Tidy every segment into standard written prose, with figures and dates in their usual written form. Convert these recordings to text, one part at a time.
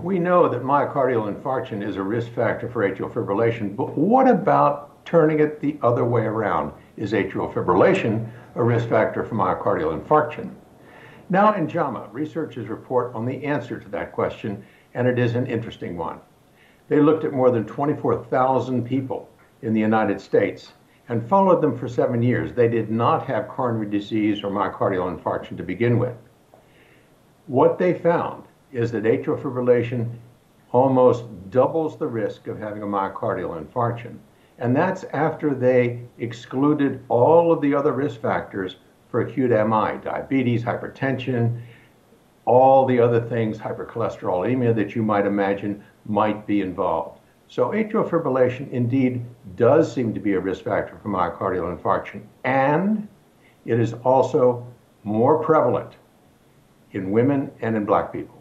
We know that myocardial infarction is a risk factor for atrial fibrillation, but what about turning it the other way around? Is atrial fibrillation a risk factor for myocardial infarction? Now in JAMA, researchers report on the answer to that question, and it is an interesting one. They looked at more than 24,000 people in the United States and followed them for 7 years. They did not have coronary disease or myocardial infarction to begin with. What they found is that atrial fibrillation almost doubles the risk of having a myocardial infarction. And that's after they excluded all of the other risk factors for acute MI, diabetes, hypertension, all the other things, hypercholesterolemia that you might imagine might be involved. So atrial fibrillation indeed does seem to be a risk factor for myocardial infarction, and it is also more prevalent in women and in Black people.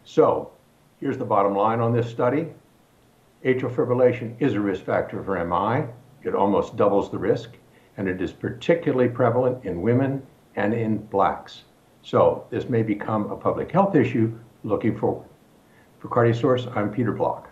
So here's the bottom line on this study. Atrial fibrillation is a risk factor for MI. It almost doubles the risk, and it is particularly prevalent in women and in Blacks. So this may become a public health issue looking forward. For CardioSource, I'm Peter Block.